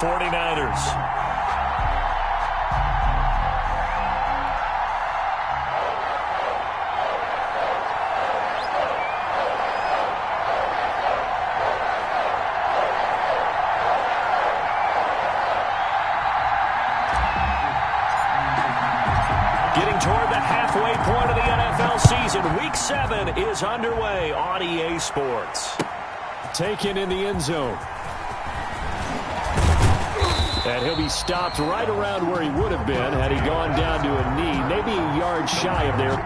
49ers. Getting toward the halfway point of the NFL season. Week 7 is underway on EA Sports. Taken in the end zone. And he'll be stopped right around where he would have been had he gone down to a knee, maybe a yard shy of there.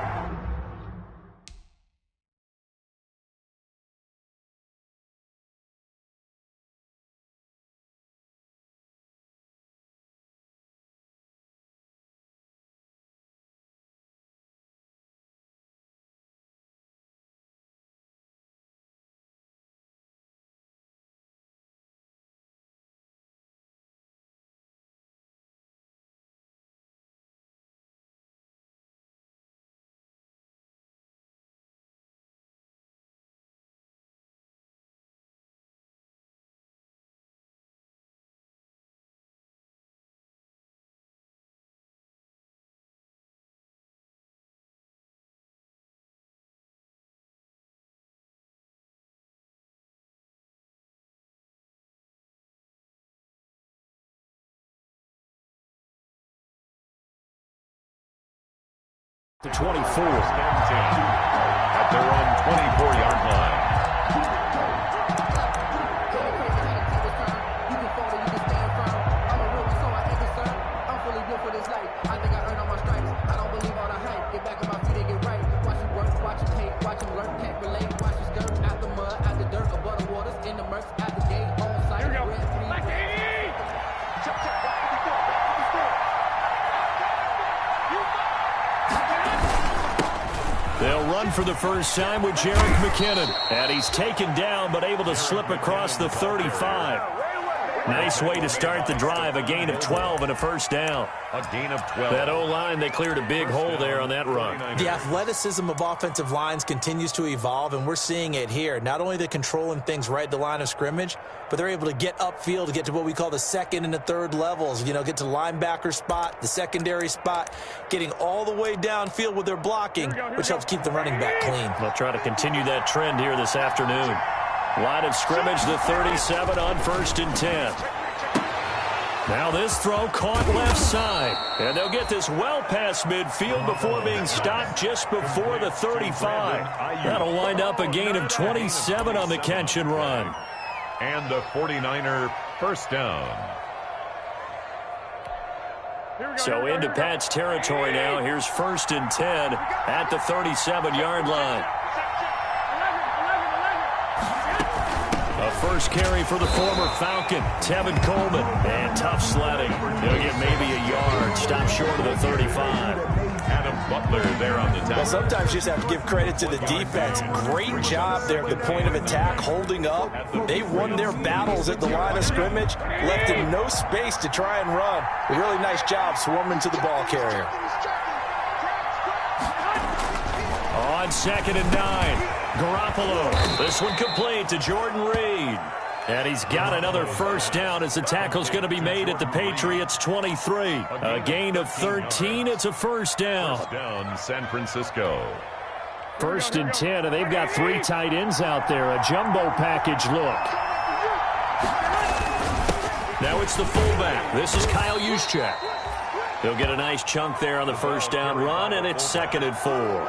The 24. At their own 24-yard line. You can fall or you can stand firm. I'm a real so I ain't concerned. I'm fully built for this life. I think I earned all my stripes. I don't believe all the hype. Get back on my feet and get right. Watch you work, watch you hate, watch you lurk, can't relate. Watch you skirt out the mud, out the dirt, above the waters, in the murks, out the gate, on site. Here we go. Like the 80! Check, check, back to the score, back to the score. They'll run for the first time with Jerick McKinnon. And he's taken down but able to slip across the 35. Nice way to start the drive. A gain of 12 and a first down. A gain of 12. That O-line, they cleared a big hole there on that run. The athleticism of offensive lines continues to evolve, and we're seeing it here. Not only they're controlling things right at the line of scrimmage, but they're able to get upfield to get to what we call the second and the third levels. You know, get to the linebacker spot, the secondary spot, getting all the way downfield with their blocking, which helps keep the running back clean. They'll try to continue that trend here this afternoon. Line of scrimmage, the 37 on 1st and 10. Now this throw caught left side. And they'll get this well past midfield before being stopped just before the 35. That'll wind up a gain of 27 on the catch and run. And the 49er first down. So into Pat's territory now. Here's 1st and 10 at the 37-yard line. A first carry for the former Falcon, Tevin Coleman. And tough sledding. He'll get maybe a yard. Stop short of the 35. Adam Butler there on the tackle. Well, sometimes you just have to give credit to the defense. Great job there at the point of attack, holding up. They won their battles at the line of scrimmage, left him no space to try and run. A really nice job swarming to the ball carrier. On 2nd and 9. Garoppolo. This one complete to Jordan Reed. And he's got another first down as the tackle's going to be made at the Patriots' 23. A gain of 13. It's a first down. First down, San Francisco. 1st and 10, and they've got 3 tight ends out there. A jumbo package look. Now it's the fullback. This is Kyle Juszczyk. He'll get a nice chunk there on the first down run, and it's 2nd and 4.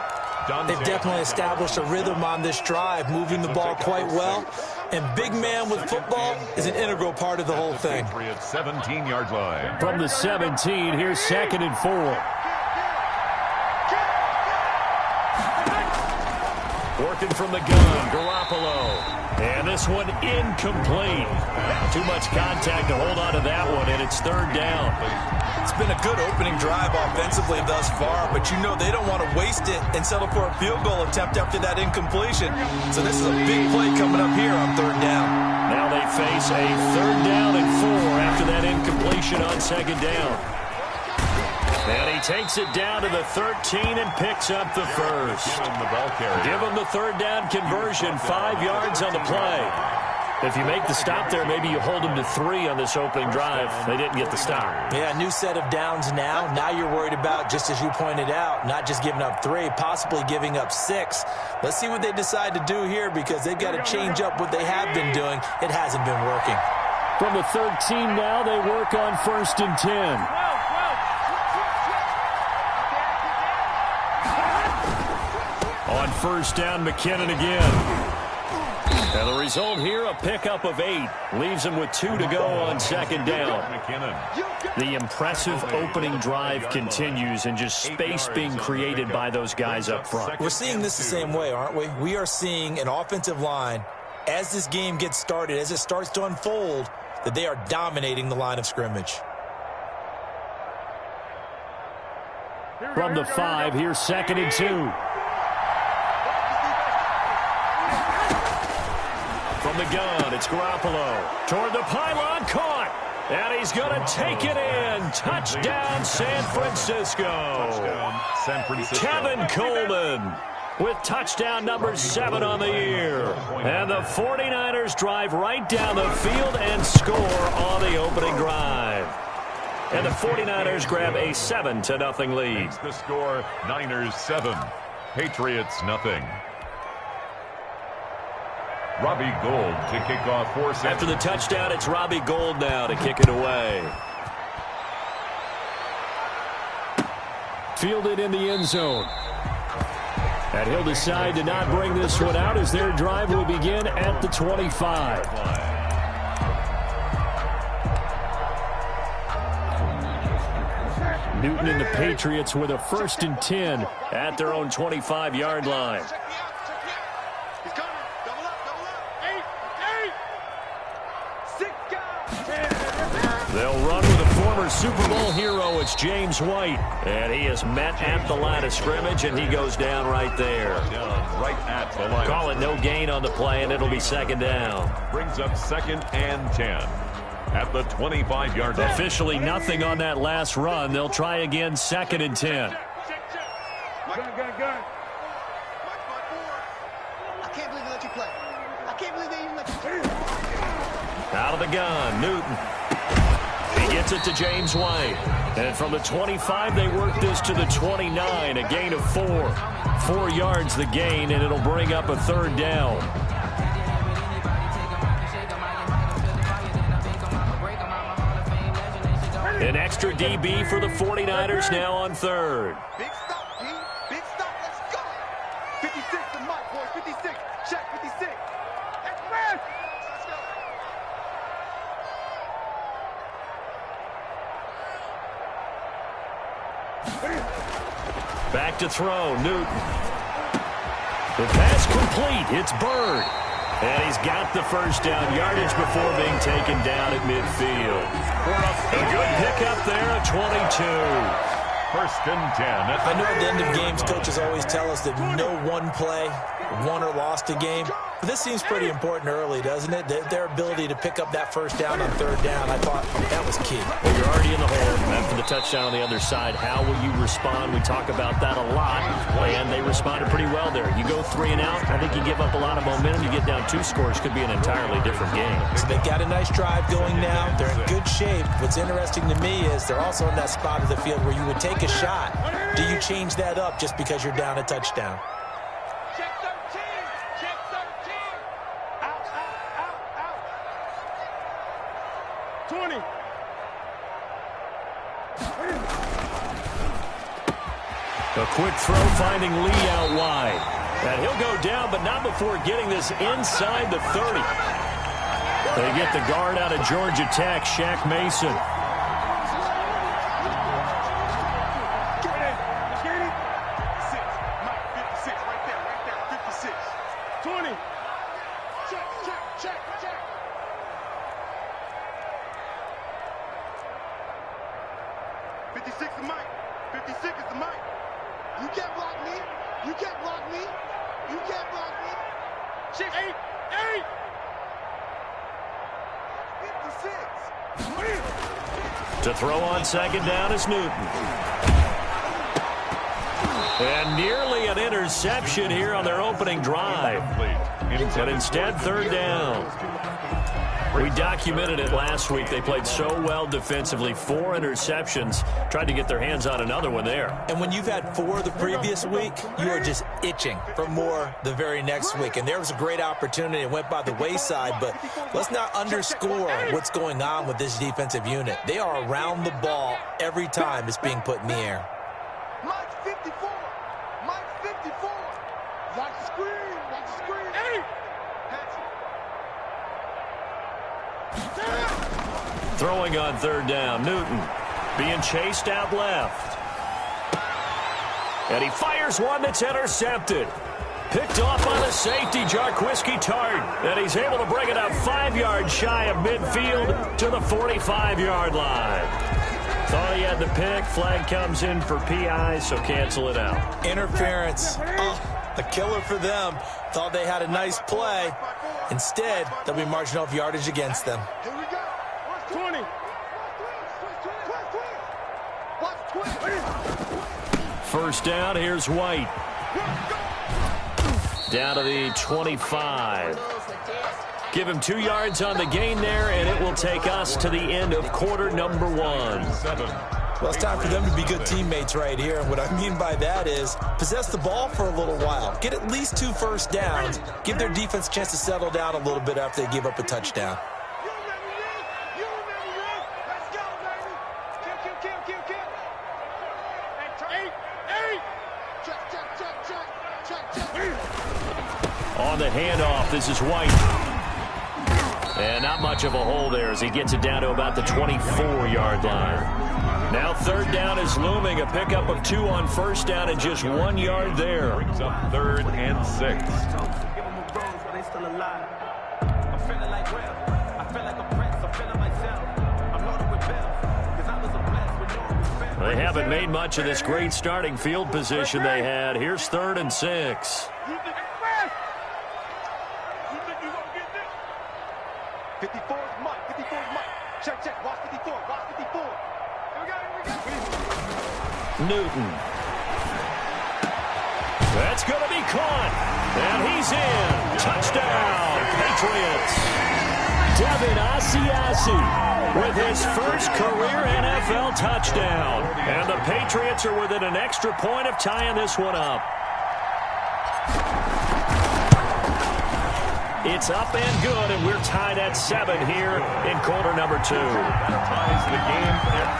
They've definitely established a rhythm on this drive, moving the ball quite well. And big man with football is an integral part of the whole thing. 17-yard line. From the 17, here's 2nd and 4. Working from the gun, Garoppolo. And this one incomplete. Too much contact to hold on to that one, and it's 3rd down. It's been a good opening drive offensively thus far, but you know they don't want to waste it and settle for a field goal attempt after that incompletion. So this is a big play coming up here on 3rd down. Now they face a 3rd down and 4 after that incompletion on 2nd down. And he takes it down to the 13 and picks up the first. Give him the ball carrier. Give him the 3rd down conversion, 5 yards on the play. If you make the stop there, maybe you hold them to 3 on this opening drive. They didn't get the stop. Yeah, new set of downs now. Now you're worried about, just as you pointed out, not just giving up 3, possibly giving up 6. Let's see what they decide to do here, because they've got to change up what they have been doing. It hasn't been working. From the 13 now, they work on 1st and 10. On 1st down, McKinnon again. And the result here, a pickup of 8. Leaves him with 2 to go on 2nd down. The impressive opening drive continues, and just space being created by those guys up front. We're seeing this the same way, aren't we? We are seeing an offensive line, as this game gets started, as it starts to unfold, that they are dominating the line of scrimmage. From the 5, here's 2nd and 2. From the gun, it's Garoppolo. Toward the pylon, caught. And he's going to take it in. Touchdown, San Francisco. Touchdown, San Francisco. Kevin Coleman with touchdown number 7 on the year. And the 49ers drive right down the field and score on the opening drive. And the 49ers grab a 7-0 lead. The score, Niners 7, Patriots nothing. Robbie Gould to kick off 4 seconds. After the touchdown, it's Robbie Gould now to kick it away. Fielded in the end zone. And he'll decide to not bring this one out as their drive will begin at the 25. Newton and the Patriots with a 1st and 10 at their own 25-yard line. They'll run with a former Super Bowl hero. It's James White. And he is met at the line of scrimmage, and he goes down right there. Right at the line. Call it no gain on the play, and it'll be 2nd down. Brings up 2nd and 10 at the 25-yard line. Officially nothing on that last run. They'll try again, 2nd and 10. I can't believe they let you play. I can't believe they even let you play. Out of the gun, Newton. He gets it to James White. And from the 25, they work this to the 29, a gain of 4. 4 yards the gain, and it'll bring up a 3rd down. An extra DB for the 49ers now on 3rd. Big stop, G. Big stop. Let's go. 56 to Mike, boys. 56. Check 56. Let's go. Back to throw, Newton. The pass complete. It's Bird. And he's got the 1st down yardage before being taken down at midfield. A good pickup there at 22. 1st and 10. I know at the end of games, coaches always tell us that no one play won or lost a game. But this seems pretty important early, doesn't it? Their ability to pick up that 1st down on 3rd down, I thought that was key. Well, you're already in the hole after the touchdown on the other side. How will you respond? We talk about that a lot, and they responded pretty well there. You go 3 and out, I think you give up a lot of momentum. You get down 2 scores, could be an entirely different game. So they've got a nice drive going now. They're in good shape. What's interesting to me is they're also in that spot of the field where you would take a shot. Do you change that up just because you're down a touchdown? Check 13. Check 13. Out, out, out, out. 20. A quick throw finding Lee out wide. And he'll go down, but not before getting this inside the 30. They get the guard out of Georgia Tech, Shaq Mason. To throw on 2nd down is Newton. And nearly an interception here on their opening drive. But instead, 3rd down. We documented it last week. They played so well defensively. 4 interceptions. Tried to get their hands on another one there. And when you've had 4 the previous week, you are just itching for more the very next week. And there was a great opportunity. It went by the wayside, but let's not underscore what's going on with this defensive unit. They are around the ball every time it's being put in the air. Mike's 54. Mike's 54. Watch the screen. Watch the screen. Hey! Throwing on third down, Newton being chased out left. And he fires one that's intercepted. Picked off by the safety, Jarquiski Tart. And he's able to bring it up 5 yards shy of midfield to the 45-yard line. Thought he had the pick. Flag comes in for PI, so cancel it out. Interference. Oh, a killer for them. Thought they had a nice play. Instead, they'll be marching off yardage against them. Here we go. 20. Watch 20. First down, here's White. Down to the 25. Give him 2 yards on the gain there, and it will take us to the end of quarter number 1. Well, it's time for them to be good teammates right here. And what I mean by that is possess the ball for a little while. Get at least 2 first downs. Give their defense a chance to settle down a little bit after they give up a touchdown. On the handoff, this is White. And not much of a hole there as he gets it down to about the 24-yard line. Now third down is looming. A pickup of 2 on first down and just 1 yard there. Brings up 3rd and 6. They haven't made much of this great starting field position they had. Here's 3rd and 6. 54 is Mike. 54 is Mike. Check, check. Watch 54. Watch 54. Here we go. Newton. That's going to be caught. And he's in. Touchdown, Patriots. Devin Asiasi with his first career NFL touchdown. And the Patriots are within an extra point of tying this one up. It's up and good, and we're tied at 7 here in quarter number 2. That ties the game at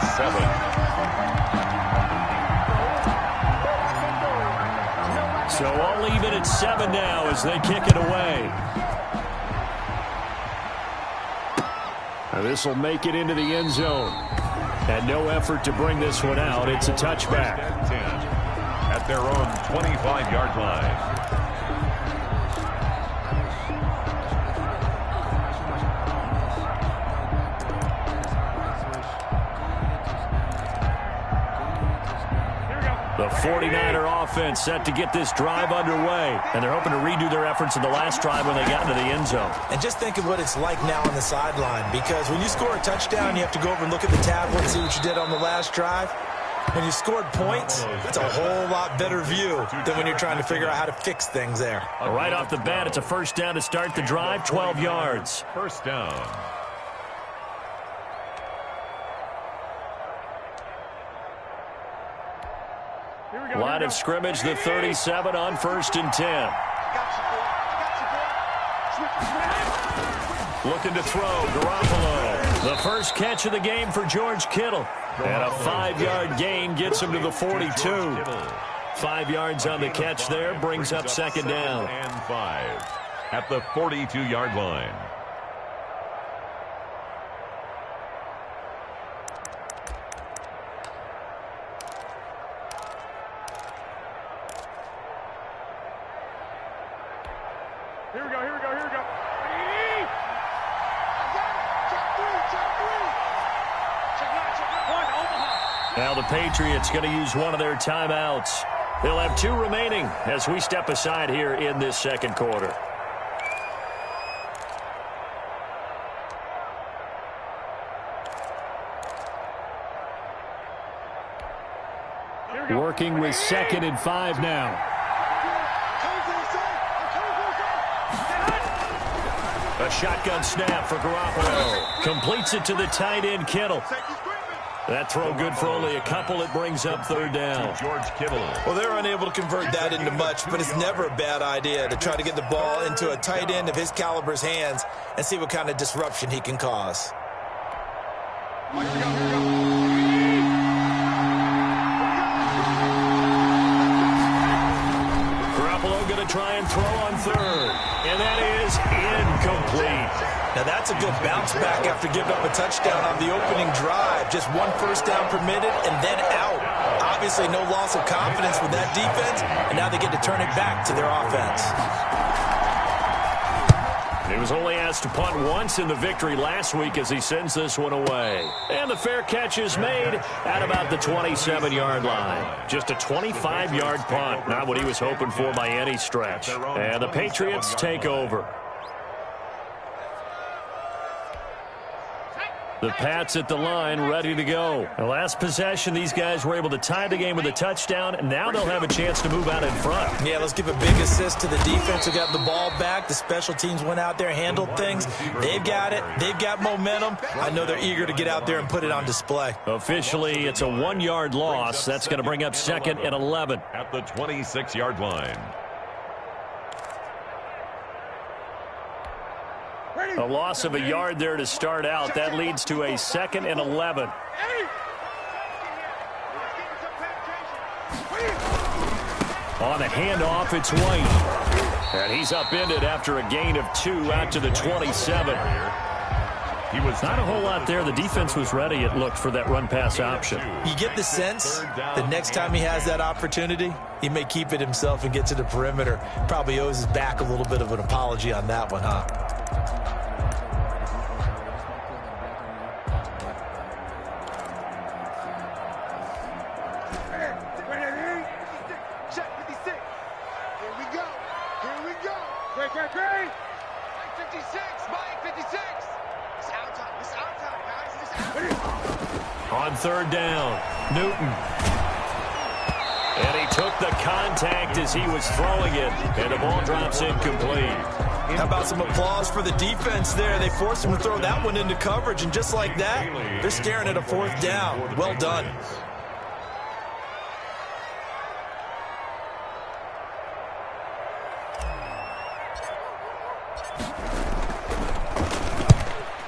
7. So I'll leave it at 7 now as they kick it away. This will make it into the end zone. And no effort to bring this one out. It's a touchback. 10 at their own 25-yard line. The 49er offense set to get this drive underway. And they're hoping to redo their efforts in the last drive when they got into the end zone. And just think of what it's like now on the sideline, because when you score a touchdown, you have to go over and look at the tablet and see what you did on the last drive. When you scored points, it's a whole lot better view than when you're trying to figure out how to fix things there. Right off the bat, it's a first down to start the drive, 12 yards. First down. Line of scrimmage, the 37 on 1st and 10. Looking to throw, Garoppolo. The first catch of the game for George Kittle. And a 5-yard gain gets him to the 42. 5 yards on the catch there, brings up 2nd down. And 5 at the 42-yard line. Here we go, here we go, here we go. Now the Patriots going to use one of their timeouts. They'll have 2 remaining as we step aside here in this second quarter. Working with 2nd and 5 now. A shotgun snap for Garoppolo. Completes it to the tight end, Kittle. That throw good for only a couple. It brings up third down. George Kittle. Well, they're unable to convert that into much, but it's never a bad idea to try to get the ball into a tight end of his caliber's hands and see what kind of disruption he can cause. Garoppolo going to try and throw on third. And that is incomplete. Now, that's a good bounce back after giving up a touchdown on the opening drive. Just one first down permitted and then out. Obviously, no loss of confidence with that defense, and now they get to turn it back to their offense. He was only asked to punt once in the victory last week as he sends this one away. And the fair catch is made at about the 27-yard line. Just a 25-yard punt, not what he was hoping for by any stretch. And the Patriots take over. The Pats at the line, ready to go. The last possession, these guys were able to tie the game with a touchdown, and now they'll have a chance to move out in front. Yeah, let's give a big assist to the defense who got the ball back. The special teams went out there, handled things. They've got it. They've got momentum. I know they're eager to get out there and put it on display. Officially, it's a 1-yard loss. That's going to bring up 2nd and 11. At the 26-yard line. A loss of a yard there to start out. That leads to a 2nd and 11. On the handoff, it's White. And he's upended after a gain of 2 out to the 27. He was not a whole lot there. The defense was ready, it looked, for that run-pass option. You get the sense that next time he has that opportunity, he may keep it himself and get to the perimeter. Probably owes his back a little bit of an apology on that one, huh? On third down, Newton. And he took the contact as he was throwing it, and the ball drops incomplete. How about some applause for the defense there? They forced him to throw that one into coverage, and just like that, they're staring at a 4th down. Well done.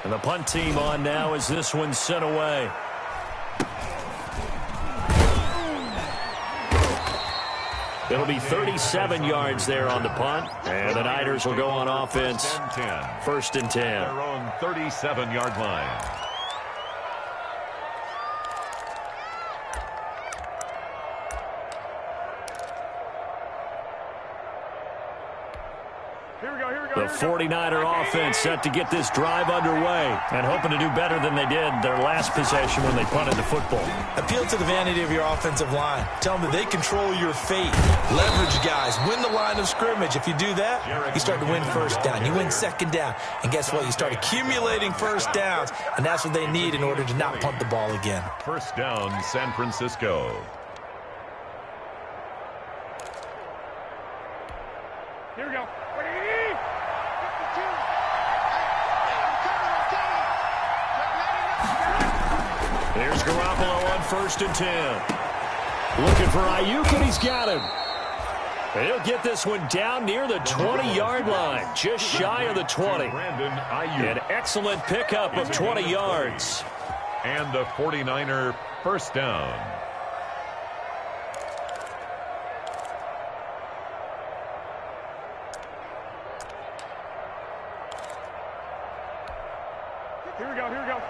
And the punt team on now as this one's sent away. It'll be 37 yards there on the punt, and the Niners will go on offense. 1st and 10. Their own 37-yard line. The 49er offense set to get this drive underway and hoping to do better than they did their last possession when they punted the football. Appeal to the vanity of your offensive line. Tell them that they control your fate. Leverage guys. Win the line of scrimmage. If you do that, you start to win first down. You win 2nd down. And guess what? You start accumulating first downs. And that's what they need in order to not punt the ball again. 1st down, San Francisco. Here we go. Here's Garoppolo on 1st and 10. Looking for Ayuk, and he's got him. He'll get this one down near the 20-yard line, just shy of the 20. An excellent pickup of 20 yards. And the 49er 1st down. Here we go, here we go.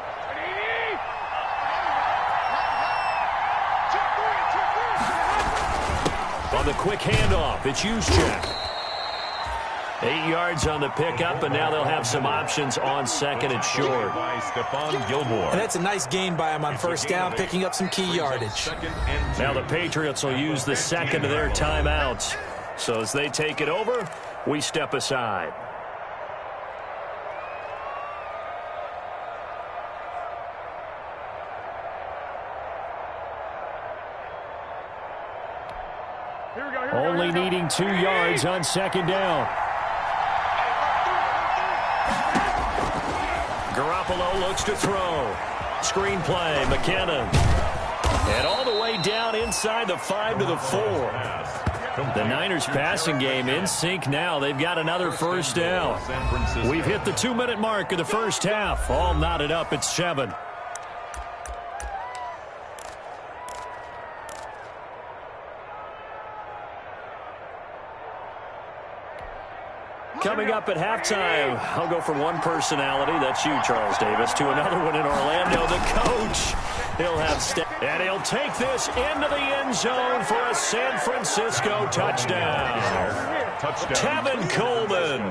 On the quick handoff, it's Juszczyk. 8 yards on the pickup, and now they'll have some options on 2nd and short. By Stephon Gilmore. And that's a nice gain by him on 1st down, picking up some key yardage. Now the Patriots will use the 2nd of their timeouts. So as they take it over, we step aside. Only needing 2 yards on 2nd down. Garoppolo looks to throw. Screen play, McKinnon. And all the way down inside the 5 to the 4. The Niners passing game in sync now. They've got another first down. We've hit the 2-minute mark of the first half. All knotted up at 7. Coming up at halftime, I'll go from one personality, that's you, Charles Davis, to another one in Orlando, the coach. He'll have and he'll take this into the end zone for a San Francisco touchdown. Tevin Coleman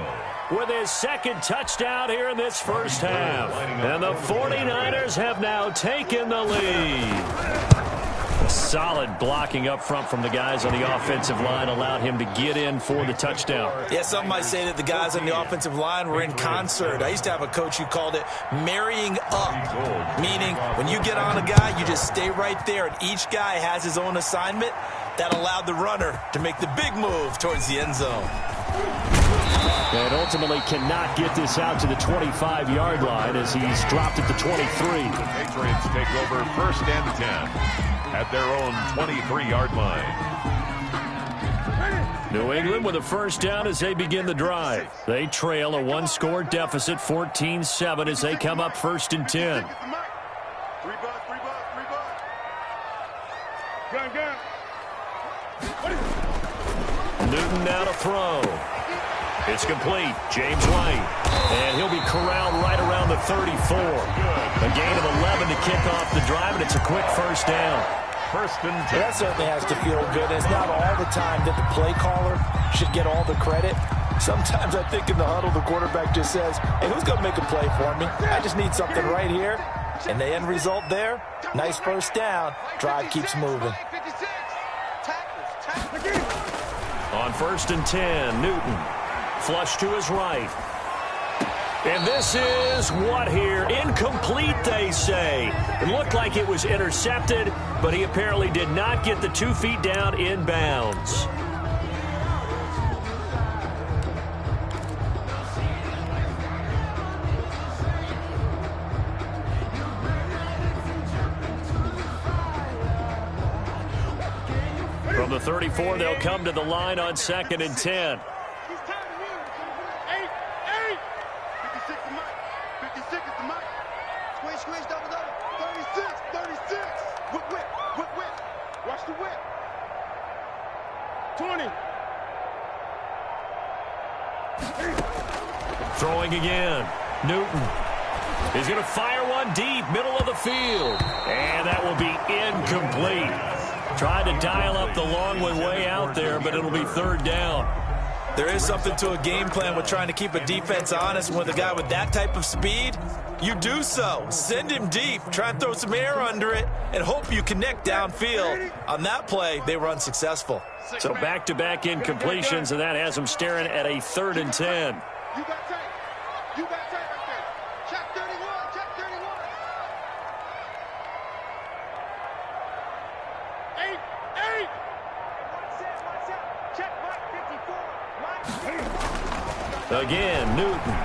with his second touchdown here in this first half. And the 49ers have now taken the lead. Solid blocking up front from the guys on the offensive line allowed him to get in for the touchdown. Yeah, some might say that the guys on the offensive line were in concert. I used to have a coach who called it marrying up, meaning when you get on a guy, you just stay right there, and each guy has his own assignment. That allowed the runner to make the big move towards the end zone. And ultimately cannot get this out to the 25-yard line as he's dropped at the 23. The Patriots take over 1st and 10 at their own 23-yard line. New England with a first down as they begin the drive. They trail a one-score deficit, 14-7, as they come up 1st and 10. Newton now to throw. It's complete. James White. And he'll be corralled right around the 34. A gain of 11 to kick off the drive, and it's a quick first down. 1st and 10. That certainly has to feel good. It's not all the time that the play caller should get all the credit. Sometimes I think in the huddle, the quarterback just says, hey, who's going to make a play for me? I just need something right here. And the end result there, nice first down. Drive keeps moving. On 1st and 10, Newton. Flush to his right. And this is what here? Incomplete, they say. It looked like it was intercepted, but he apparently did not get the 2 feet down inbounds. From the 34, they'll come to the line on 2nd and 10. Throwing again. Newton is going to fire one deep, middle of the field. And that will be incomplete. Tried to dial up the long way out there, but it'll be 3rd down. There is something to a game plan with trying to keep a defense honest. With a guy with that type of speed, you do so. Send him deep. Try and throw some air under it and hope you connect downfield. On that play, they were unsuccessful. So back-to-back incompletions, and that has them staring at a 3rd and 10. You got tape. You got tape right there. Check 31. Check 31. 8. Watch out. Check Mike 54. Again, Newton.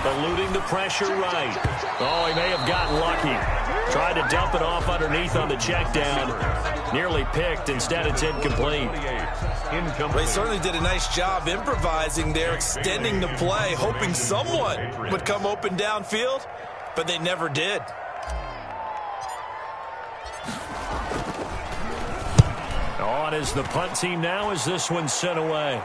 Eluding the pressure right. Oh, he may have gotten lucky. Tried to dump it off underneath on the check down. Nearly picked. Instead, it's incomplete. They certainly did a nice job improvising there, extending the play, hoping someone would come open downfield, but they never did. On is the punt team now as this one's sent away.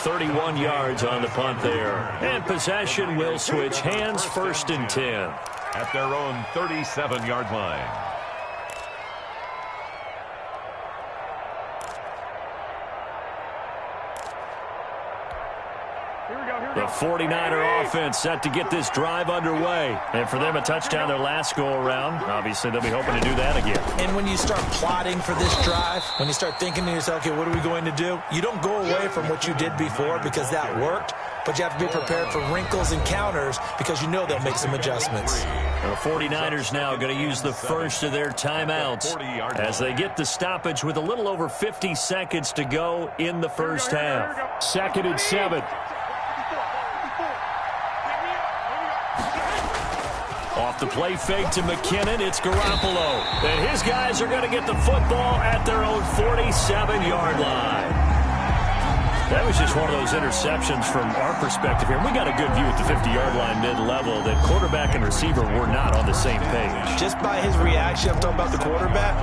.31 yards on the punt there. And possession will switch hands, 1st and 10. At their own 37-yard line. The 49er offense set to get this drive underway. And for them, a touchdown their last go-around. Obviously, they'll be hoping to do that again. And when you start plotting for this drive, when you start thinking to yourself, okay, what are we going to do? You don't go away from what you did before because that worked, but you have to be prepared for wrinkles and counters because you know they'll make some adjustments. The 49ers now going to use the first of their timeouts as they get the stoppage with a little over 50 seconds to go in the first half. 2nd and 7. Off the play fake to McKinnon, it's Garoppolo. And his guys are going to get the football at their own 47-yard line. That was just one of those interceptions from our perspective here. We got a good view at the 50-yard line mid-level that quarterback and receiver were not on the same page. Just by his reaction, I'm talking about the quarterback,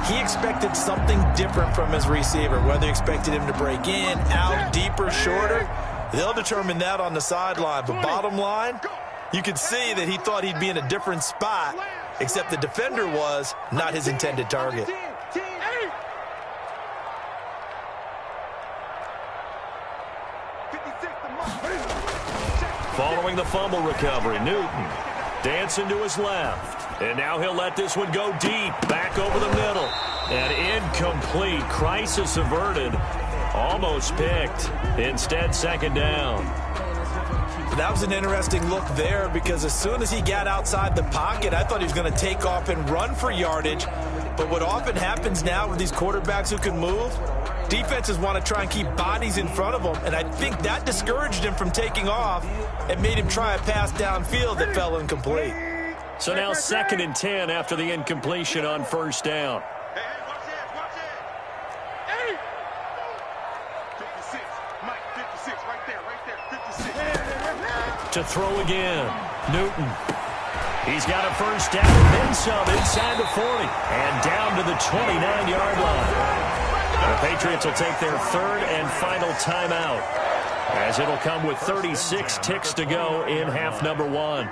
he expected something different from his receiver, whether he expected him to break in, out, deeper, shorter. They'll determine that on the sideline. But bottom line, you could see that he thought he'd be in a different spot, except the defender was not his intended target. Following the fumble recovery, Newton dancing to his left. And now he'll let this one go deep, back over the middle. And incomplete, crisis averted, almost picked. Instead, 2nd down. That was an interesting look there because as soon as he got outside the pocket, I thought he was going to take off and run for yardage. But what often happens now with these quarterbacks who can move, defenses want to try and keep bodies in front of them, and I think that discouraged him from taking off and made him try a pass downfield that fell incomplete. So now 2nd and 10 after the incompletion on 1st down. Hey, watch it. Hey! 56. Mike, 56. Right there. 56. To throw again. Newton. He's got a first down and then some inside the 40. And down to the 29-yard line. The Patriots will take their 3rd and final timeout as it'll come with 36 ticks to go in half number 1.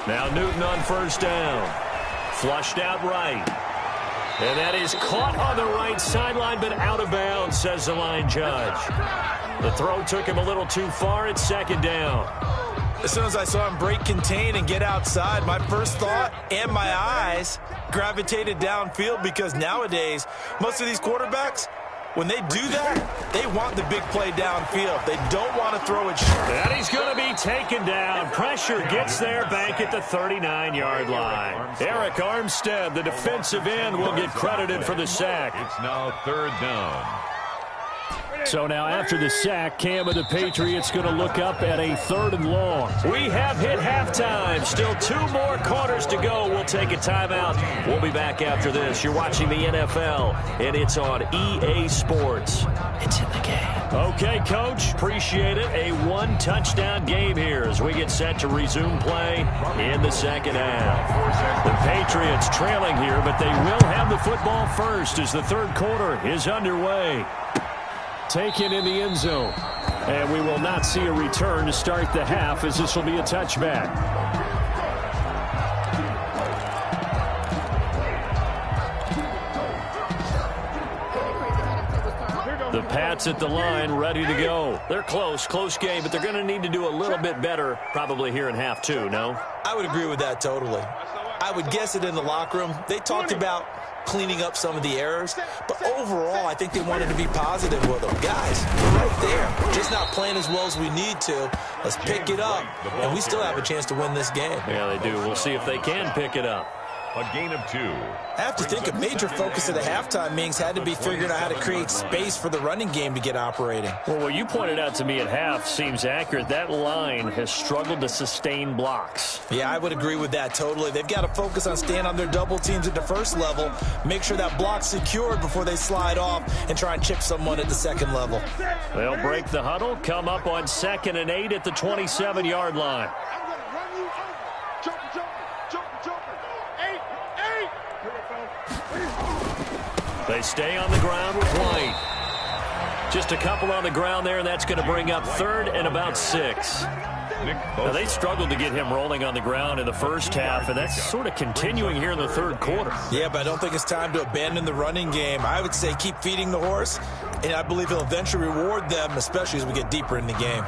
Now Newton on 1st down. Flushed out right. And that is caught on the right sideline, but out of bounds, says the line judge. The throw took him a little too far at 2nd down. As soon as I saw him break contain and get outside, my first thought and my eyes gravitated downfield because nowadays, most of these quarterbacks, when they do that, they want the big play downfield. They don't want to throw it short. And he's going to be taken down. Pressure gets there back at the 39-yard line. Eric Armstead, the defensive end, will get credited for the sack. It's now 3rd down. So now after the sack, Cam of the Patriots going to look up at a 3rd and long. We have hit halftime. Still 2 more quarters to go. We'll take a timeout. We'll be back after this. You're watching the NFL, and it's on EA Sports. It's in the game. Okay, Coach. Appreciate it. A 1-touchdown game here as we get set to resume play in the 2nd half. The Patriots trailing here, but they will have the football first as the 3rd quarter is underway. Taken in the end zone. And we will not see a return to start the half as this will be a touchback. The Pats at the line ready to go. They're close game, but they're going to need to do a little bit better probably here in half 2, no? I would agree with that totally. I would guess it in the locker room. They talked about cleaning up some of the errors, but overall, I think they wanted to be positive with them. Guys, we're right there. Just not playing as well as we need to. Let's pick it up, and we still have a chance to win this game. Yeah, they do. We'll see if they can pick it up. A gain of 2. I have to think a major focus of the halftime meetings had to be figuring out how to create space for the running game to get operating. Well, what you pointed out to me at half seems accurate. That line has struggled to sustain blocks. Yeah, I would agree with that totally. They've got to focus on staying on their double teams at the first level, make sure that block's secured before they slide off and try and chip someone at the second level. They'll break the huddle, come up on 2nd and 8 at the 27-yard line. They stay on the ground with White. Just a couple on the ground there, and that's going to bring up 3rd and about 6. Now, they struggled to get him rolling on the ground in the first half, and that's sort of continuing here in the 3rd quarter. Yeah, but I don't think it's time to abandon the running game. I would say keep feeding the horse, and I believe he'll eventually reward them, especially as we get deeper in the game.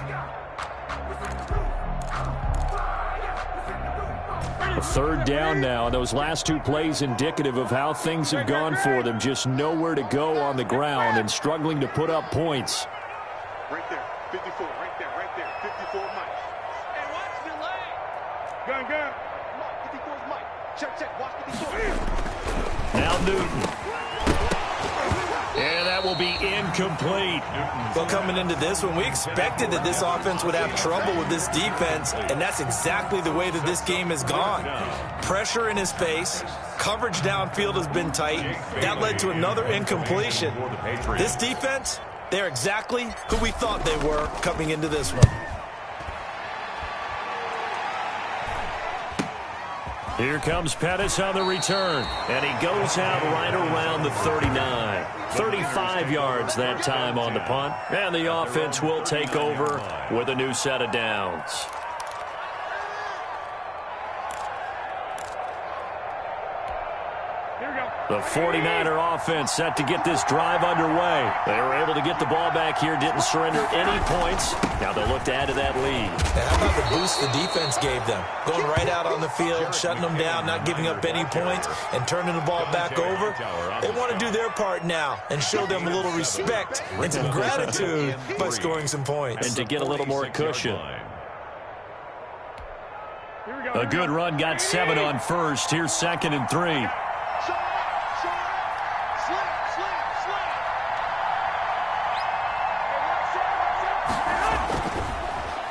A 3rd down now, and those last 2 plays indicative of how things have gone for them. Just nowhere to go on the ground and struggling to put up points. Right there, 54, right there, 54 Mike. And watch the leg. Gun. Mike, 54's Mike. Check, watch 54. Now Newton. And that will be incomplete. Well, coming into this one, we expected that this offense would have trouble with this defense, and that's exactly the way that this game has gone. Pressure in his face, coverage downfield has been tight. That led to another incompletion. This defense, they're exactly who we thought they were coming into this one. Here comes Pettis on the return, and he goes out right around the 39. 35 yards that time on the punt, and the offense will take over with a new set of downs. The 49er offense set to get this drive underway. They were able to get the ball back here, didn't surrender any points. Now they'll look to add to that lead. And how about the boost the defense gave them? Going right out on the field, shutting them down, not giving up any points, and turning the ball back over. They want to do their part now and show them a little respect and some gratitude by scoring some points. And to get a little more cushion. A good run, got 7 on first. Here's 2nd and 3.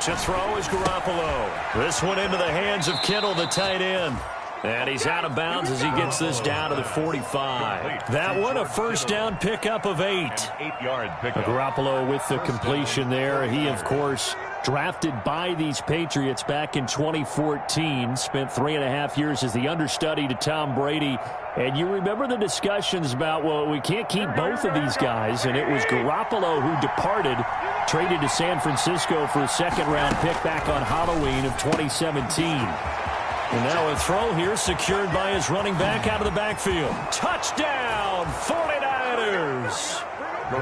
To throw is Garoppolo. This one into the hands of Kittle, the tight end. And he's out of bounds as he gets this down to the 45. That one, a first down pickup of 8. 8-yard pickup. Garoppolo with the completion there. He, of course, drafted by these Patriots back in 2014. Spent 3.5 years as the understudy to Tom Brady. And you remember the discussions about, well, we can't keep both of these guys. And it was Garoppolo who departed, traded to San Francisco for a 2nd-round pick back on Halloween of 2017. And now a throw here secured by his running back out of the backfield. Touchdown, 49ers.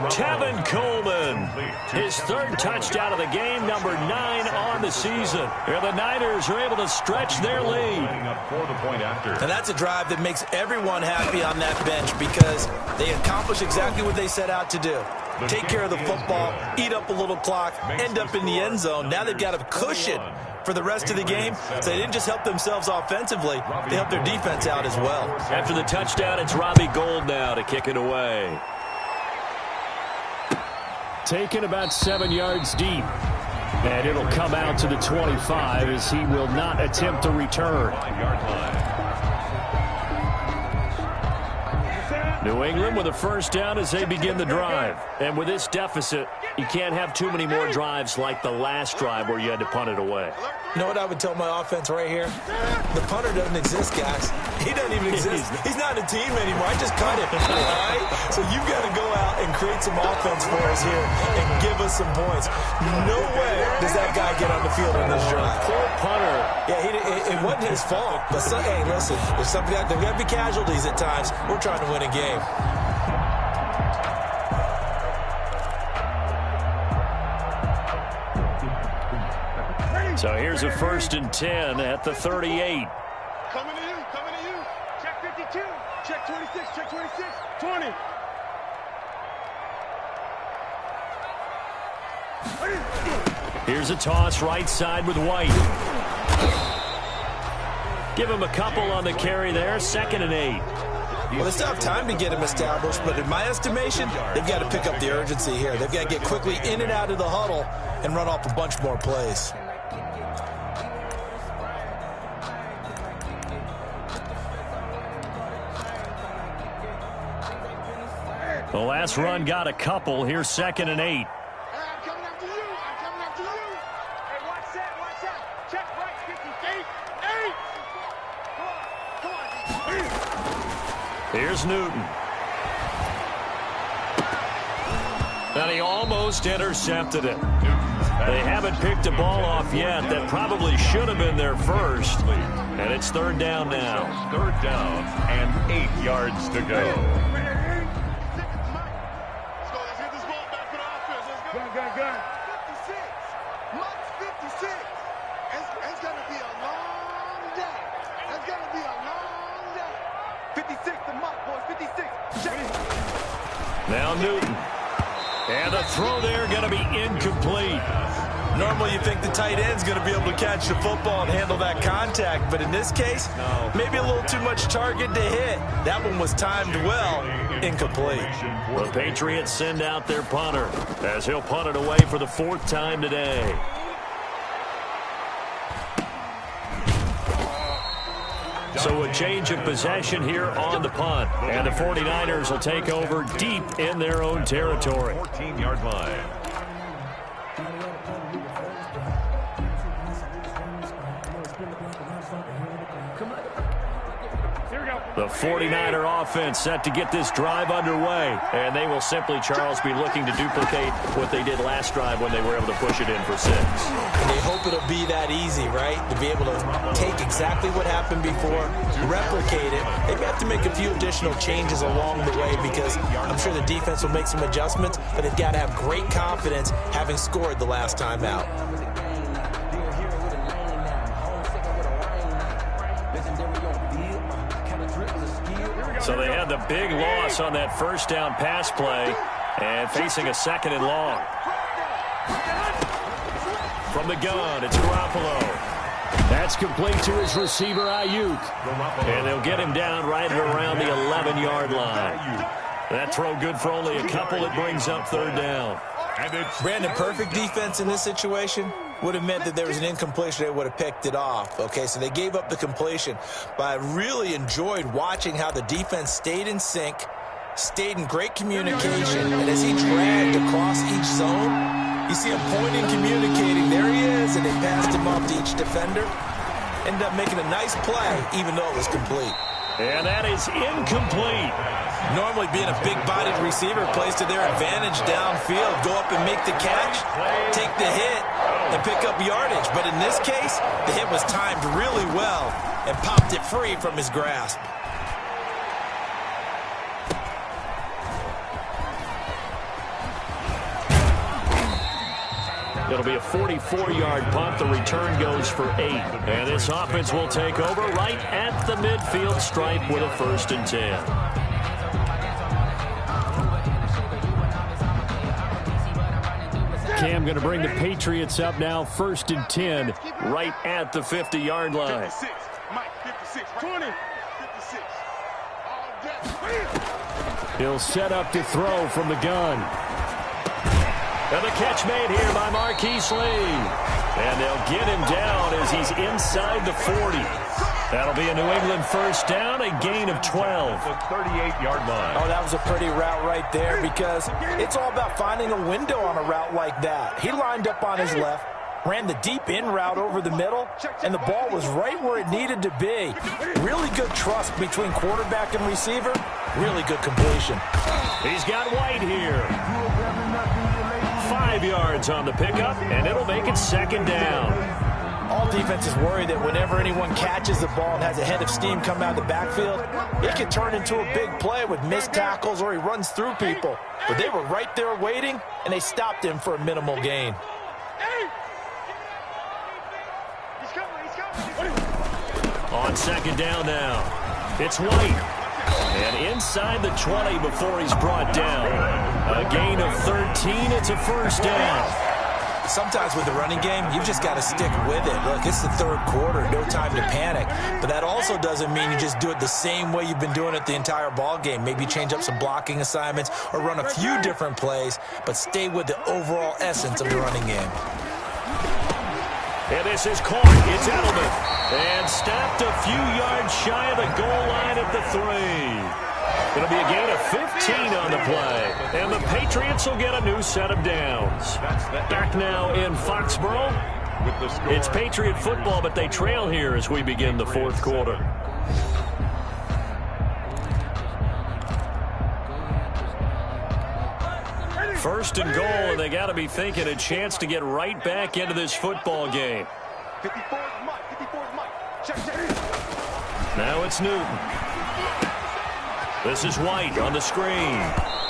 Tevin Coleman, his 3rd touchdown of the game, number 9 on the season. And the Niners are able to stretch their lead. And that's a drive that makes everyone happy on that bench because they accomplish exactly what they set out to do. Take care of the football, eat up a little clock, end up in the end zone. Now they've got a cushion for the rest of the game. So they didn't just help themselves offensively, they helped their defense out as well. After the touchdown, it's Robbie Gould now to kick it away. Taken about 7 yards deep. And it'll come out to the 25 as he will not attempt to return. New England with a first down as they begin the drive. And with this deficit, you can't have too many more drives like the last drive where you had to punt it away. You know what I would tell my offense right here? The punter doesn't exist, guys. He doesn't even exist. He's not a team anymore. I just cut him. All right? So you've got to go out and create some offense for us here and give us some points. No way does that guy get on the field in this drive. Poor punter. Yeah, it wasn't his fault. But, hey, listen, there's got to be casualties at times. We're trying to win a game. So here's a 1st and 10 at the 38. Coming to you. Check 52. Check 26. Check 26. 20. Here's a toss right side with White. Give him a couple on the carry there. 2nd and 8. Well, they still have time to get him established, but in my estimation, they've got to pick up the urgency here. They've got to get quickly in and out of the huddle and run off a bunch more plays. The last run got a couple. Here's 2nd and 8. I'm coming after you. Hey, watch that. Check right 58. 8. Come on. Here's Newton. And he almost intercepted it. They haven't picked a ball off yet. That probably should have been their first. And it's third down now. Third down and 8 yards to go. Good. Good. 56. Mike's 56. It's going to be a long day. It's going to be a long day. 56 to Mike, boys. 56. Check it. Now Newton. And the throw there going to be incomplete. Normally you think the tight end's going to be able to catch the football and handle that contact, but in this case, maybe a little too much target to hit. That one was timed well, incomplete. The Patriots send out their punter as he'll punt it away for the 4th time today. So a change of possession here on the punt. And the 49ers will take over deep in their own territory. 14-yard line. The 49er offense set to get this drive underway. And they will simply, Charles, be looking to duplicate what they did last drive when they were able to push it in for 6. And they hope it'll be that easy, right? To be able to take exactly what happened before, replicate it. They may have to make a few additional changes along the way because I'm sure the defense will make some adjustments, but they've got to have great confidence having scored the last time out. So they had the big loss on that first down pass play and facing a 2nd and long. From the gun, it's Garoppolo. That's complete to his receiver, Ayuk. And they'll get him down right at around the 11-yard line. That throw good for only a couple. It brings up 3rd down. Brandon, perfect defense in this situation would have meant that there was an incompletion. They would have picked it off. Okay, so they gave up the completion. But I really enjoyed watching how the defense stayed in sync, stayed in great communication, and as he dragged across each zone, you see him pointing, communicating. There he is, and they passed him off to each defender. Ended up making a nice play, even though it was complete. And that is incomplete. Normally being a big-bodied receiver plays to their advantage downfield. Go up and make the catch, take the hit, and pick up yardage. But in this case, the hit was timed really well and popped it free from his grasp. It'll be a 44-yard punt. The return goes for 8. And this offense will take over right at the midfield stripe with a 1st and 10. Cam going to bring the Patriots up now, 1st and 10, right at the 50-yard line. 56. Mike, 56. 20. 56. He'll set up to throw from the gun. And the catch made here by Marquise Lee. And they'll get him down as he's inside the 40. That'll be a New England 1st down, a gain of 12. The 38-yard line. Oh, that was a pretty route right there because it's all about finding a window on a route like that. He lined up on his left, ran the deep in route over the middle, and the ball was right where it needed to be. Really good trust between quarterback and receiver. Really good completion. He's got White here. 5 yards on the pickup, and it'll make it 2nd down. All defenses worry that whenever anyone catches the ball and has a head of steam come out of the backfield, it can turn into a big play with missed tackles or he runs through people. But they were right there waiting, and they stopped him for a minimal gain. On 2nd down now, it's White. And inside the 20 before he's brought down. A gain of 13, it's a 1st down. Sometimes with the running game, you've just got to stick with it. Look, it's the 3rd quarter, no time to panic. But that also doesn't mean you just do it the same way you've been doing it the entire ball game. Maybe change up some blocking assignments or run a few different plays, but stay with the overall essence of the running game. And this is caught. It's Edelman. And stopped a few yards shy of the goal line at the 3. It'll be a gain of 15 on the play. And the Patriots will get a new set of downs. Back now in Foxborough. It's Patriot football, but they trail here as we begin the 4th quarter. First and goal, and they got to be thinking a chance to get right back into this football game. 54 is Mike. 54 is Mike. Check. Now it's Newton. This is White on the screen.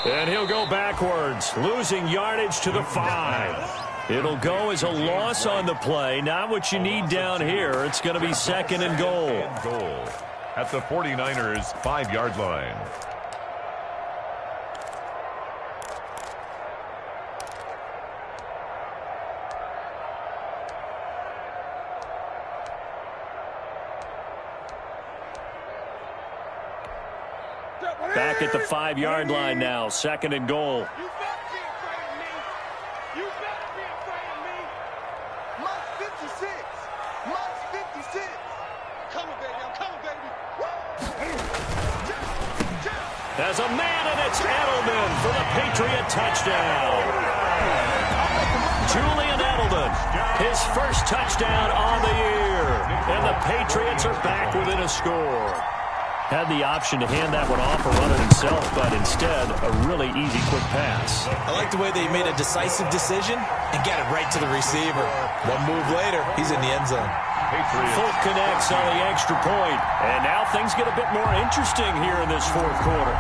And he'll go backwards, losing yardage to the 5. It'll go as a loss on the play. Not what you need down here. It's going to be second and goal. At the 49ers' 5-yard line. Back at the 5-yard line now, second and goal. You better be afraid of me. You better be afraid of me. Mike's 56. Mike's 56. Come on, baby. I'm coming, baby. There's a man, and it's Edelman for the Patriot touchdown. Julian Edelman, his first touchdown on the year. And the Patriots are back within a score. Had the option to hand that one off or run it himself, but instead, a really easy, quick pass. I like the way they made a decisive decision and got it right to the receiver. One move later, he's in the end zone. Folk connects on the extra point, and now things get a bit more interesting here in this fourth quarter.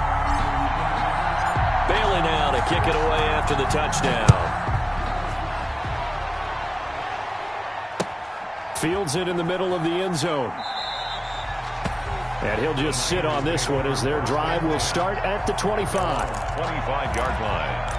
Bailey now to kick it away after the touchdown. Fields it in the middle of the end zone. And he'll just sit on this one as their drive will start at the 25. 25-yard line.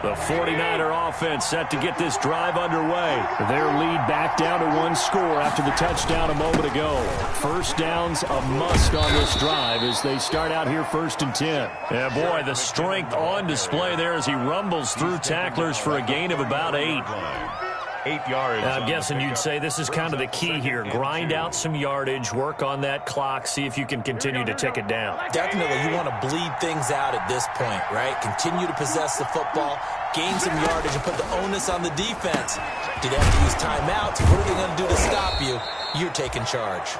The 49er offense set to get this drive underway. Their lead back down to 1 score after the touchdown a moment ago. First down's a must on this drive as they start out here 1st and 10. Yeah, boy, the strength on display there as he rumbles through tacklers for a gain of about 8. 8 yards. I'm guessing you'd say this is kind of the key here. Grind out some yardage, work on that clock, see if you can continue to tick it down. Definitely, you want to bleed things out at this point, right? Continue to possess the football, gain some yardage, and put the onus on the defense. Do they have to use timeouts? What are they going to do to stop you? You're taking charge.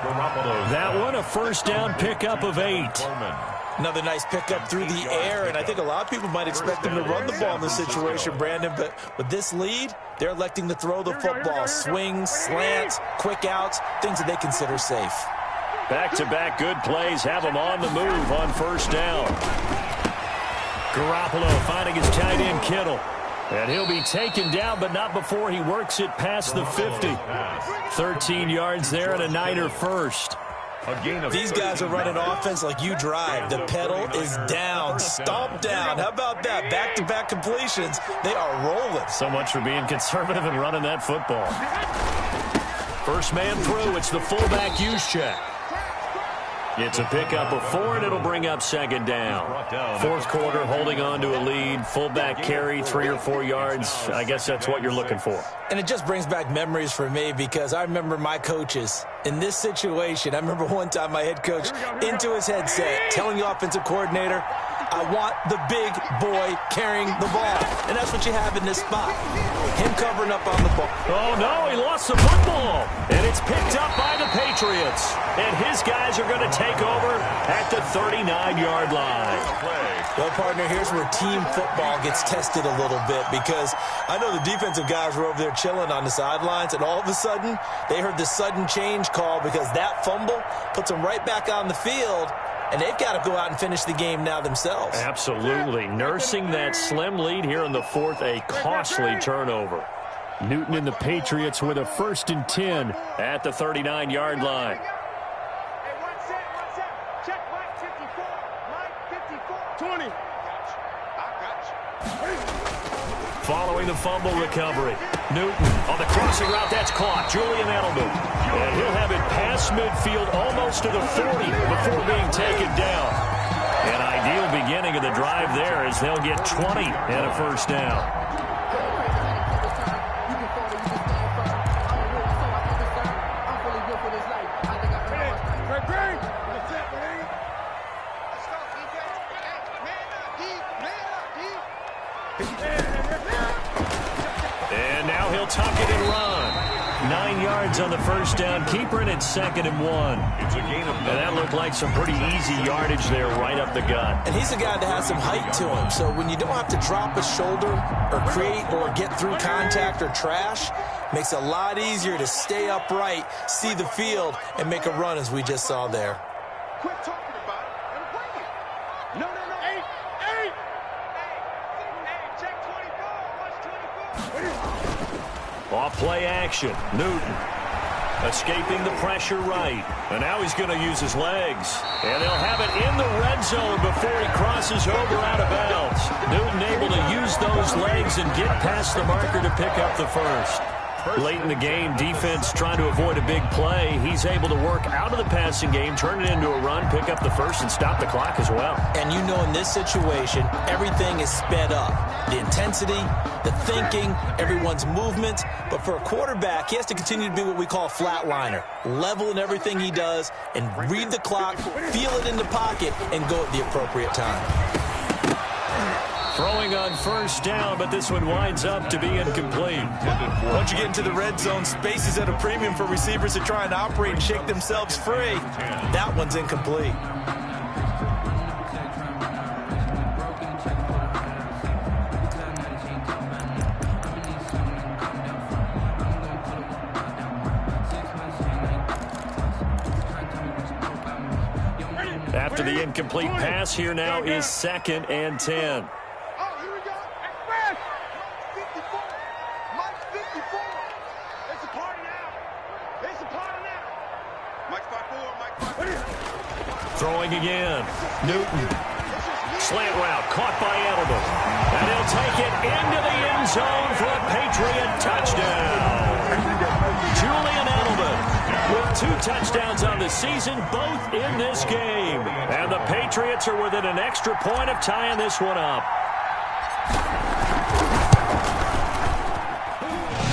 That one, a first down pickup of 8. Another nice pickup through the air, and I think a lot of people might expect them to run the ball in this situation, Brandon, but with this lead, they're electing to throw the football. Swings, slants, quick outs, things that they consider safe. Back-to-back good plays have them on the move on first down. Garoppolo finding his tight end Kittle. And he'll be taken down, but not before he works it past the 50. 13 yards there and a Niner first. These guys are running offense like you drive. The pedal is down, stomp down. How about that? Back-to-back completions. They are rolling. So much for being conservative and running that football. First man through, it's the fullback use check. It's a pickup of 4, and it'll bring up second down. Fourth quarter, holding on to a lead. Fullback carry, 3 or 4 yards. I guess that's what you're looking for. And it just brings back memories for me because I remember my coaches in this situation. I remember one time my head coach into his headset telling the offensive coordinator, I want the big boy carrying the ball. And that's what you have in this spot. Him covering up on the ball. Oh, no, he lost the football. And it's picked up by the Patriots. And his guys are going to take over at the 39-yard line. Well, partner, here's where team football gets tested a little bit because I know the defensive guys were over there chilling on the sidelines, and all of a sudden, they heard the sudden change call because that fumble puts them right back on the field, and they've got to go out and finish the game now themselves. Absolutely. Nursing that slim lead here in the fourth, a costly turnover. Newton and the Patriots with a 1st and 10 at the 39-yard line. Check Mike 54. Mike 54. 20. Following the fumble recovery. Newton on the crossing route. That's caught. Julian Edelman. And he'll have it past midfield almost to the 40 before being taken down. An ideal beginning of the drive there as they'll get 20 and a first down. And he'll tuck it and run. 9 yards on the first down. Keeper in at 2nd and 1. It's a gain of 9. And that looked like some pretty easy yardage there right up the gut. And he's a guy that has some height to him. So when you don't have to drop a shoulder or create or get through contact or trash, makes it a lot easier to stay upright, see the field, and make a run as we just saw there. Quit talking about it and bring it. No. 8. Hey, check 24. Watch 24. Off play action. Newton escaping the pressure right. And now he's going to use his legs. And they'll have it in the red zone before he crosses over out of bounds. Newton able to use those legs and get past the marker to pick up the first. Late in the game, defense trying to avoid a big play. He's able to work out of the passing game, turn it into a run, pick up the first, and stop the clock as well. And you know in this situation, everything is sped up. The intensity, the thinking, everyone's movement. But for a quarterback, he has to continue to be what we call a flatliner. Level in everything he does and read the clock, feel it in the pocket, and go at the appropriate time. Throwing on first down, but this one winds up to be incomplete. Once you get into the red zone, space is at a premium for receivers that try and operate and shake themselves free. That one's incomplete. After the incomplete pass, here now is 2nd and 10. Throwing again. Newton. Slant route caught by Edelman. And he'll take it into the end zone for a Patriot touchdown. Julian Edelman with 2 touchdowns on the season, both in this game. And the Patriots are within an extra point of tying this one up.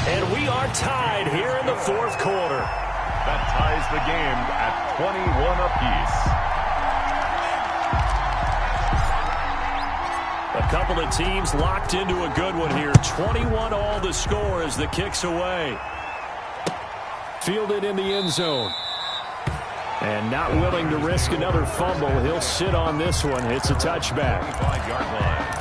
And we are tied here in the 4th quarter. That ties the game at 21 apiece. A couple of teams locked into a good one here. 21 all the score as the kick's away. Fielded in the end zone. And not willing to risk another fumble. He'll sit on this one. It's a touchback. 5-yard line.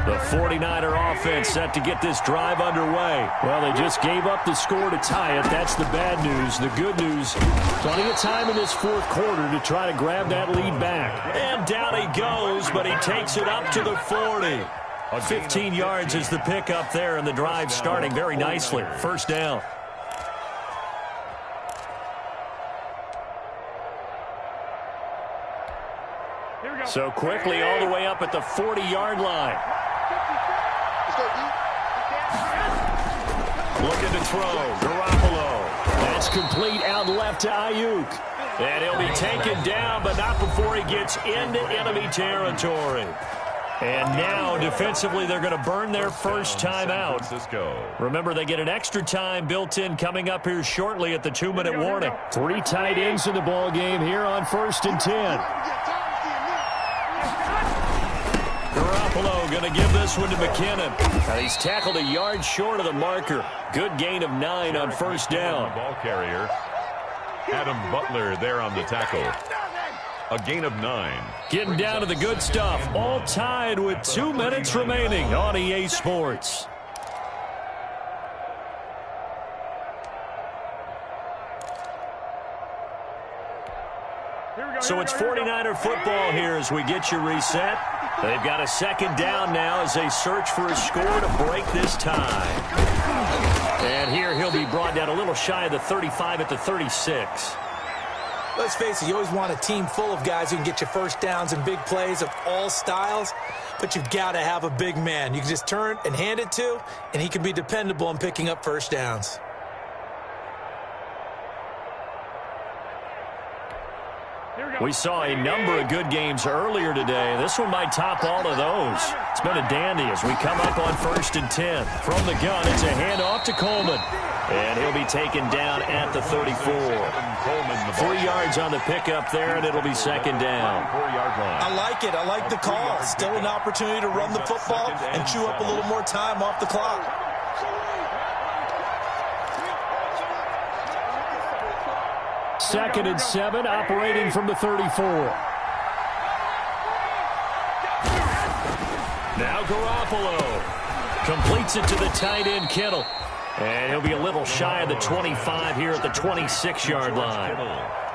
The 49er offense set to get this drive underway. Well, they just gave up the score to tie it. That's the bad news. The good news, plenty of time in this 4th quarter to try to grab that lead back. And down he goes, but he takes it up to the 40. 15 yards is the pickup there, and the drive starting very nicely. First down. So quickly all the way up at the 40-yard line. Looking to throw. Garoppolo. That's complete out left to Ayuk. And he'll be taken down, but not before he gets into enemy territory. And now, defensively, they're going to burn their first time out. Remember, they get an extra time built in coming up here shortly at the 2-minute warning. 3 tight ends in the ball game here on 1st and 10. Garoppolo going to give this one to McKinnon. Now he's tackled a yard short of the marker. Good gain of 9 on first down. Ball carrier. Adam Butler there on the tackle. A gain of 9. Getting down to the good stuff. All tied with 2 minutes remaining on EA Sports. So it's 49er football here as we get you reset. They've got a 2nd down now as they search for a score to break this tie. And here he'll be brought down a little shy of the 35 at the 36. Let's face it, you always want a team full of guys who can get you first downs and big plays of all styles, but you've got to have a big man you can just turn and hand it to, and he can be dependable in picking up first downs. We saw a number of good games earlier today. This one might top all of those. It's been a dandy as we come up on 1st and 10. From the gun, it's a handoff to Coleman. And he'll be taken down at the 34. 3 yards on the pickup there, and it'll be second down. I like it. I like the call. Still an opportunity to run the football and chew up a little more time off the clock. Second and 7, operating from the 34. Now Garoppolo completes it to the tight end, Kittle. And he'll be a little shy of the 25 here at the 26-yard line.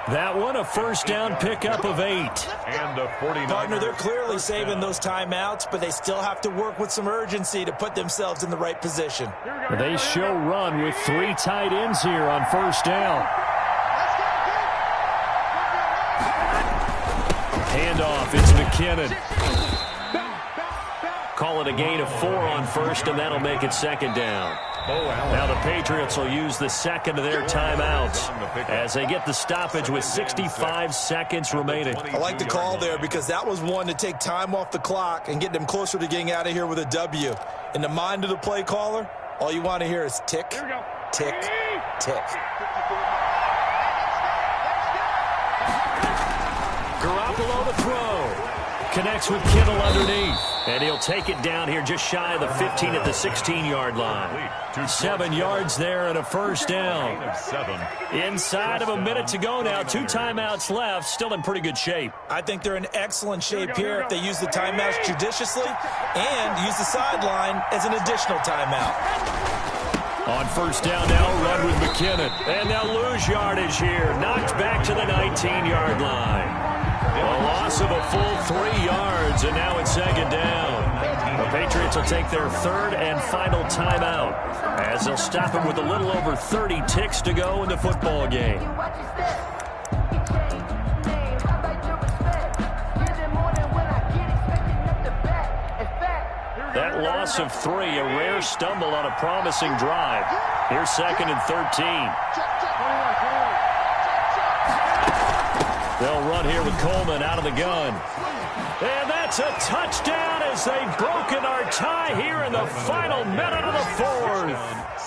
That one, a first down pickup of 8. And a 49. Partner, they're clearly saving those timeouts, but they still have to work with some urgency to put themselves in the right position. They show run with 3 tight ends here on first down. Handoff, it's McKinnon. Call it a gain of 4 on first, and that'll make it second down. Now the Patriots will use the second of their timeouts as they get the stoppage with 65 seconds remaining. I like the call there because that was one to take time off the clock and get them closer to getting out of here with a W. In the mind of the play caller, all you want to hear is tick, tick, tick. Garoppolo to throw. Connects with Kittle underneath. And he'll take it down here just shy of the 15 at the 16-yard line. 7 yards there and a first down. Inside of a minute to go now. 2 timeouts left. Still in pretty good shape. I think they're in excellent shape here if they use the timeouts judiciously and use the sideline as an additional timeout. On first down now, run with McKinnon. And they'll lose yardage here. Knocked back to the 19-yard line. A loss of a full 3 yards, and now it's second down. The Patriots will take their third and final timeout as they'll stop him with a little over 30 ticks to go in the football game. That loss of 3, a rare stumble on a promising drive. Here's second and 13. They'll run here with Coleman out of the gun. And that's a touchdown as they've broken our tie here in the final minute of the 4th.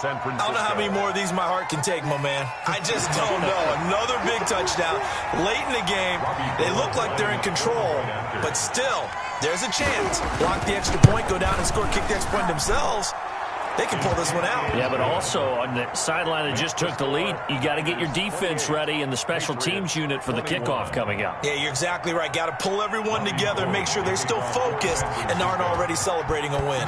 I don't know how many more of these my heart can take, my man. I just don't know. Another big touchdown. Late in the game, they look like they're in control, but still, there's a chance. Block the extra point, go down and score, kick the extra point themselves. They can pull this one out. Yeah, but also on the sideline that just took the lead, you got to get your defense ready and the special teams unit for the kickoff coming up. Yeah, you're exactly right. Got to pull everyone together and make sure they're still focused and aren't already celebrating a win.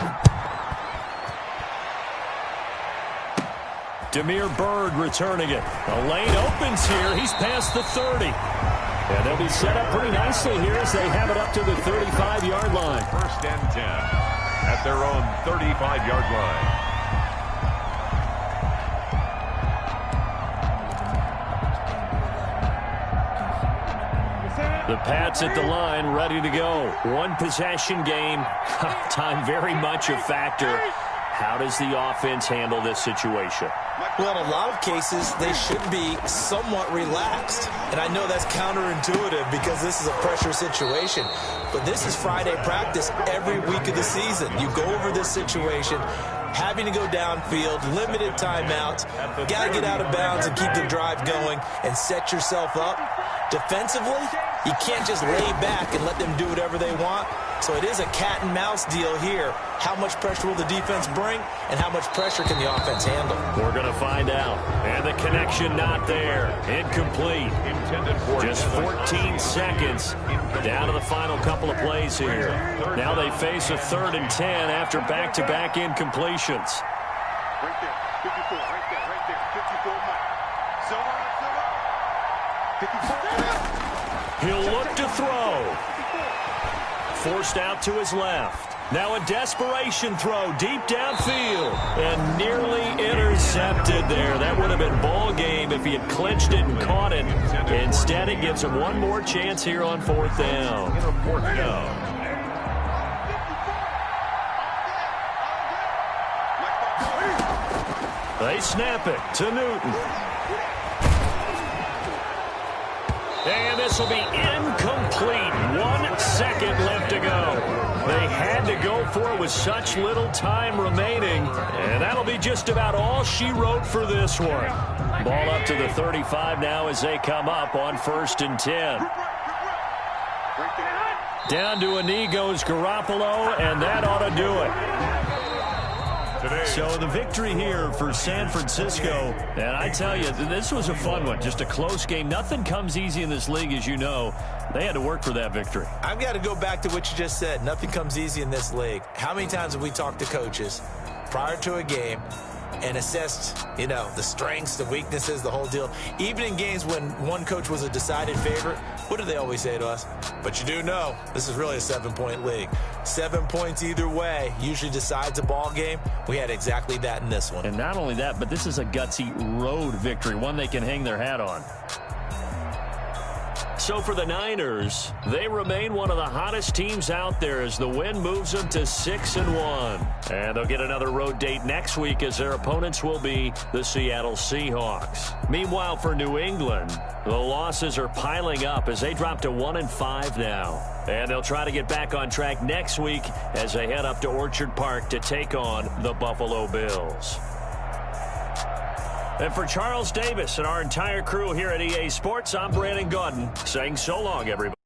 Demir Bird returning it. The lane opens here. He's past the 30. And they'll be set up pretty nicely here as they have it up to the 35-yard line. First and 10 at their own 35-yard line. The Pats at the line, ready to go. One possession game. Time very much a factor. How does the offense handle this situation? Well, in a lot of cases, they should be somewhat relaxed. And I know that's counterintuitive because this is a pressure situation. But this is Friday practice every week of the season. You go over this situation, having to go downfield, limited timeouts, got to get out of bounds and keep the drive going and set yourself up. Defensively, you can't just lay back and let them do whatever they want. So it is a cat and mouse deal here. How much pressure will the defense bring and how much pressure can the offense handle? We're going to find out. And the connection not there. Incomplete. Just 14 seconds down to the final couple of plays here. Now they face a 3rd and 10 after back-to-back incompletions. Right there, 54, right there, 54 Mike. 54. He'll look to throw. Forced out to his left. Now a desperation throw deep downfield. And nearly intercepted there. That would have been ball game if he had clinched it and caught it. Instead, it gives him one more chance here on 4th down. They snap it to Newton. And this will be incomplete. 1 second left to go. They had to go for it with such little time remaining. And that'll be just about all she wrote for this one. Ball up to the 35 now as they come up on 1st and 10. Down to a knee goes Garoppolo, and that ought to do it. So the victory here for San Francisco, and I tell you, this was a fun one. Just a close game. Nothing comes easy in this league, as you know. They had to work for that victory. I've got to go back to what you just said. Nothing comes easy in this league. How many times have we talked to coaches prior to a game and assessed, the strengths, the weaknesses, the whole deal? Even in games when one coach was a decided favorite, what do they always say to us? But you do know, this is really a 7-point league. 7 points either way usually decides a ball game. We had exactly that in this one. And not only that, but this is a gutsy road victory, one they can hang their hat on. So for the Niners, they remain one of the hottest teams out there as the win moves them to 6-1. And they'll get another road date next week as their opponents will be the Seattle Seahawks. Meanwhile, for New England, the losses are piling up as they drop to 1-5 now. And they'll try to get back on track next week as they head up to Orchard Park to take on the Buffalo Bills. And for Charles Davis and our entire crew here at EA Sports, I'm Brandon Gaudin saying so long, everybody.